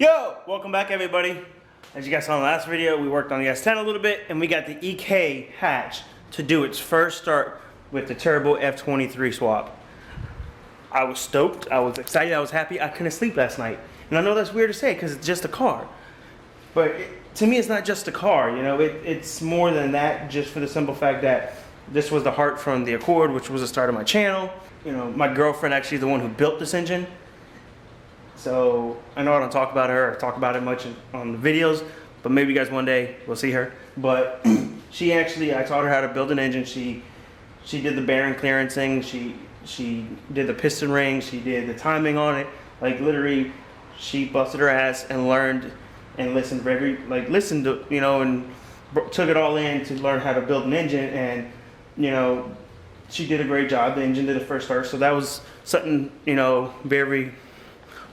Yo, welcome back everybody. As you guys saw in the last video, we worked on the S10 a little bit and we got the EK hatch to do its first start with the turbo F23 swap. I was stoked, I was excited, I was happy. I couldn't sleep last night. And I know that's weird to say because it's just a car. But to me, it's not just a car, you know, it's more than that, just for the simple fact that this was the heart from the Accord, which was the start of my channel. You know, my girlfriend actually is the one who built this engine. So I know I don't talk about her or talk about it much on the videos, but maybe you guys one day will see her. But she actually, I taught her how to build an engine. She did the bearing clearancing. She did the piston ring. She did the timing on it. Like literally, she busted her ass and learned and listened listened to, you know, and took it all in to learn how to build an engine. And you know, she did a great job. The engine did the first start. So that was something, you know, very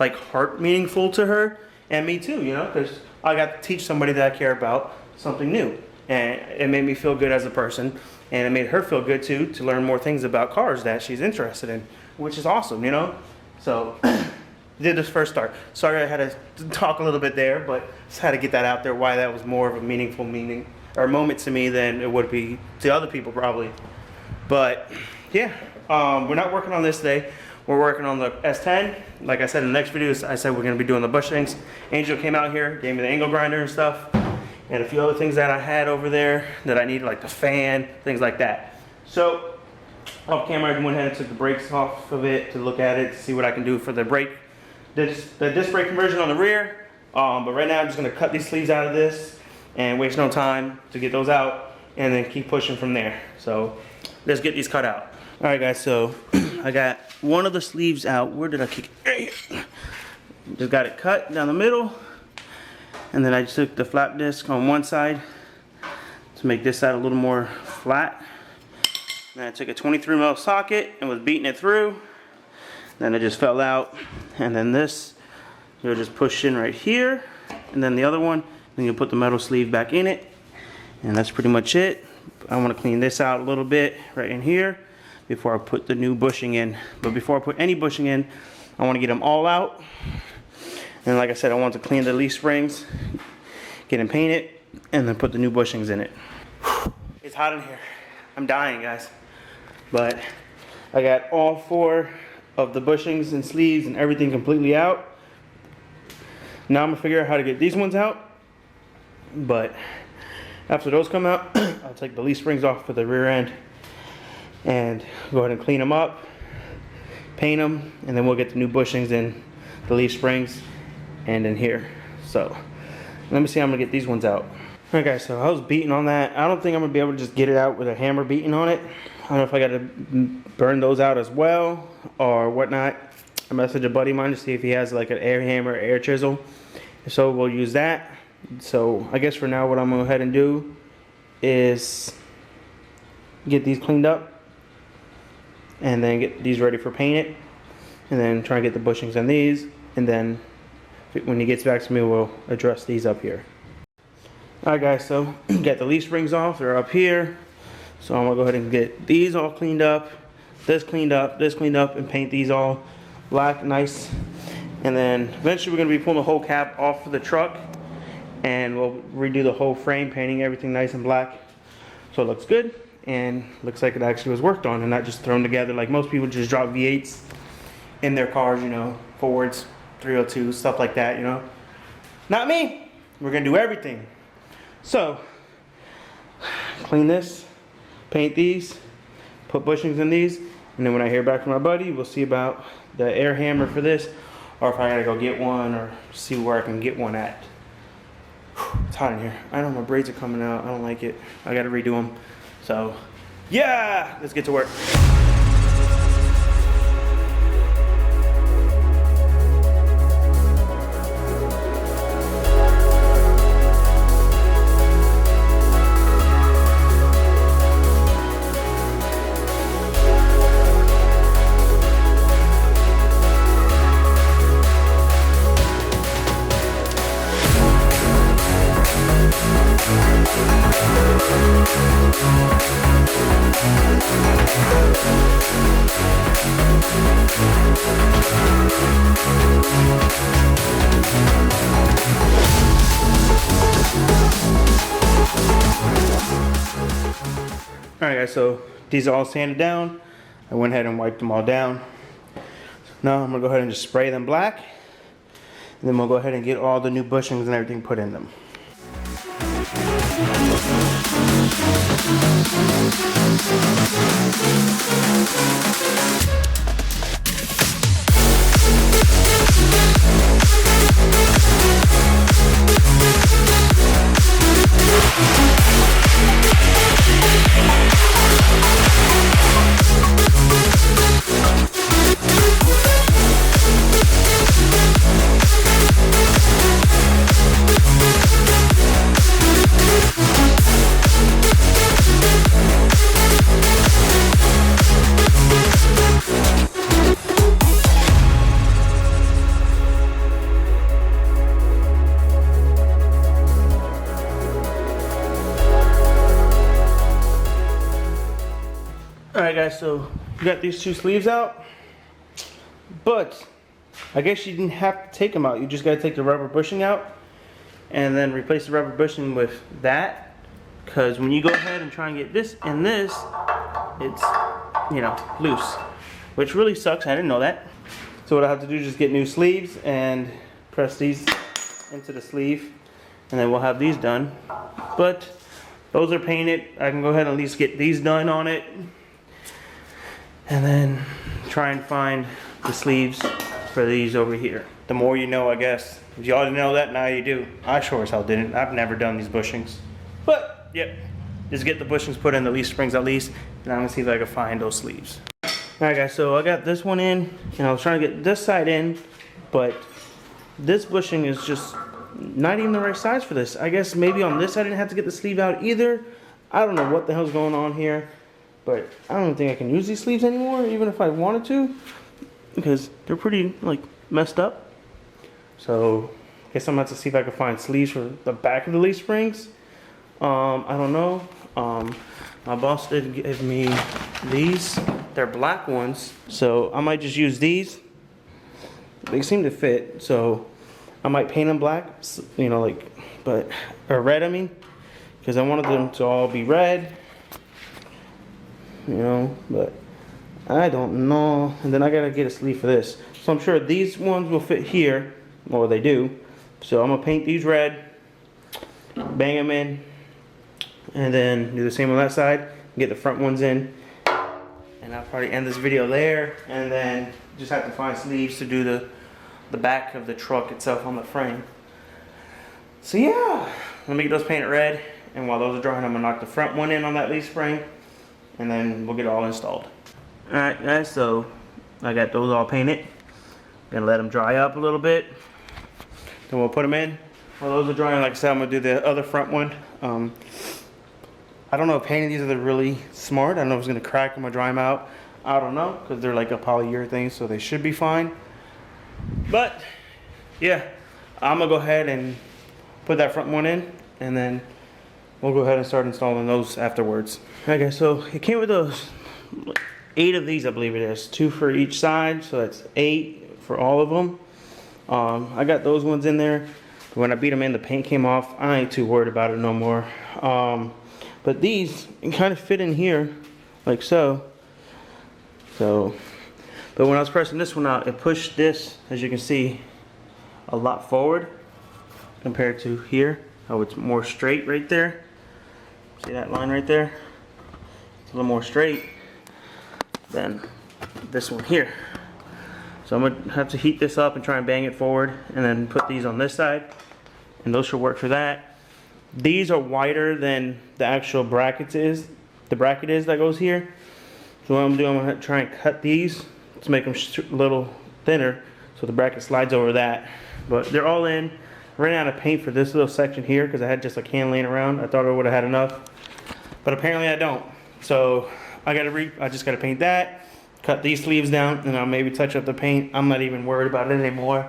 like heart meaningful to her and me too, you know, because I got to teach somebody that I care about something new, and it made me feel good as a person, and it made her feel good too to learn more things about cars that she's interested in, which is awesome, you know. So did this first start. Sorry I had to talk a little bit there, but just had to get that out there, why that was more of a meaningful moment to me than it would be to other people probably. But yeah, we're not working on this today. We're working on the S10. Like I said in the next video, I said we're going to be doing the bushings. Angel came out here, gave me the angle grinder and stuff, and a few other things that I had over there that I needed, like the fan, things like that. So off camera, I went ahead and took the brakes off of it to look at it, to see what I can do for the brake, the disc brake conversion on the rear. But right now I'm just going to cut these sleeves out of this and waste no time to get those out, and then keep pushing from there. So let's get these cut out. All right, guys. So I got one of the sleeves out. Where did I kick it? Right here. Just got it cut down the middle, and then I took the flap disc on one side to make this side a little more flat. Then I took a 23mm socket and was beating it through. Then it just fell out, and then this you'll just push in right here, and then the other one, then you'll put the metal sleeve back in it, and that's pretty much it. I want to clean this out a little bit right in here before I put the new bushing in. But before I put any bushing in, I want to get them all out. And like I said, I want to clean the leaf springs, get them painted, and then put the new bushings in it. It's hot in here. I'm dying, guys. But I got all 4 of the bushings and sleeves and everything completely out. Now I'm gonna figure out how to get these ones out. But after those come out, I'll take the leaf springs off for the rear end and go ahead and clean them up, paint them, and then we'll get the new bushings and the leaf springs and in here. So let me see how I'm gonna get these ones out. Alright guys, so I was beating on that. I don't think I'm gonna be able to just get it out with a hammer beating on it. I don't know if I gotta burn those out as well or whatnot. I messaged a buddy of mine to see if he has like an air hammer, air chisel. If so, we'll use that. So I guess for now what I'm gonna go ahead and do is get these cleaned up and then get these ready for painting, and then try and get the bushings on these, and then when he gets back to me we'll address these up here. Alright guys, so got the leaf springs off, they're up here. So I'm gonna go ahead and get these all cleaned up, this cleaned up, this cleaned up, and paint these all black, nice. And then eventually we're gonna be pulling the whole cap off of the truck, and we'll redo the whole frame, painting everything nice and black so it looks good and looks like it actually was worked on and not just thrown together like most people just drop V8s in their cars, you know, Fords, 302s, stuff like that, you know. Not me. We're gonna do everything. So clean this, paint these, put bushings in these, and then when I hear back from my buddy, we'll see about the air hammer for this, or if I gotta go get one or see where I can get one at. It's hot in here. I know my braids are coming out. I don't like it. I gotta redo them. So yeah, let's get to work. guys, so these are all sanded down. I went ahead and wiped them all down. Now I'm gonna go ahead and just spray them black, and then we'll go ahead and get all the new bushings and everything put in them. Alright guys, so you got these two sleeves out, but I guess you didn't have to take them out. You just got to take the rubber bushing out and then replace the rubber bushing with that, because when you go ahead and try and get this and this, it's, you know, loose, which really sucks. I didn't know that. So what I have to do is just get new sleeves and press these into the sleeve, and then we'll have these done. But those are painted. I can go ahead and at least get these done on it, and then try and find the sleeves for these over here. The more you know, I guess. If you already know that, now you do. I sure as hell didn't. I've never done these bushings. But, yep. Just get the bushings put in, the leaf springs at least, and I'm gonna see if I can find those sleeves. Alright guys, so I got this one in, and I was trying to get this side in, but this bushing is just not even the right size for this. I guess maybe on this I didn't have to get the sleeve out either. I don't know what the hell's going on here. But I don't think I can use these sleeves anymore, even if I wanted to, because they're pretty, like, messed up. So I guess I'm about to see if I can find sleeves for the back of the leaf springs. I don't know. My boss did give me these. They're black ones, so I might just use these. They seem to fit, so I might paint them black, you know, like, or red, I mean, because I wanted them to all be red. You know, but I don't know. And then I gotta get a sleeve for this, so I'm sure these ones will fit here, or they do. So I'm gonna paint these red, bang them in, and then do the same on that side, get the front ones in, and I'll probably end this video there, and then just have to find sleeves to do the back of the truck itself on the frame. So yeah, let me get those painted red, and while those are drying, I'm gonna knock the front one in on that leaf spring, and then we'll get it all installed. Alright guys, so I got those all painted. Gonna let them dry up a little bit, then we'll put them in. While those are drying, like I said, I'm gonna do the other front one. I don't know if painting these are really smart. I don't know if it's gonna crack them or dry them out. I don't know, because they're like a polyurethane, so they should be fine. But yeah, I'm gonna go ahead and put that front one in, and then we'll go ahead and start installing those afterwards. Okay, so it came with those 8 of these, I believe it is. 2 for each side, so that's 8 for all of them. I got those ones in there. When I beat them in, the paint came off. I ain't too worried about it no more. But these kind of fit in here, like so. But when I was pressing this one out, it pushed this, as you can see, a lot forward compared to here. How it's more straight right there. See that line right there? It's a little more straight than this one here. So I'm gonna have to heat this up and try and bang it forward, and then put these on this side, and those should work for that. These are wider than the actual bracket is that goes here. So what I'm doing, I'm gonna try and cut these to make them a little thinner, so the bracket slides over that. But they're all in. Ran out of paint for this little section here because I had just a can laying around. I thought I would have had enough, but apparently I don't. So I just gotta paint that, cut these sleeves down, and I'll maybe touch up the paint. I'm not even worried about it anymore.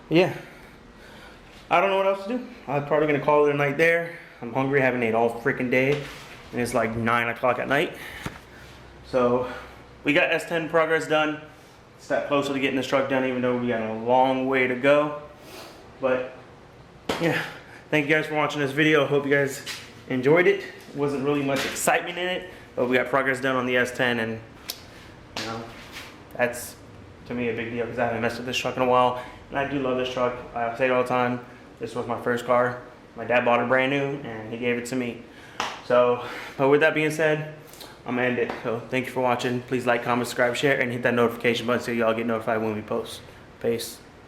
Yeah, I don't know what else to do. I'm probably gonna call it a night there. I'm hungry, haven't ate all freaking day, and it's like 9 o'clock at night. So we got S10 progress done. It's that closer to getting this truck done, even though we got a long way to go. But yeah, thank you guys for watching this video. Hope you guys enjoyed it. Wasn't really much excitement in it, but we got progress done on the S10, and you know, that's to me a big deal because I haven't messed with this truck in a while, and I do love this truck. I say it all the time. This was my first car. My dad bought it brand new, and he gave it to me. So, but with that being said, I'm gonna end it. So thank you for watching. Please like, comment, subscribe, share, and hit that notification button so y'all get notified when we post. Peace.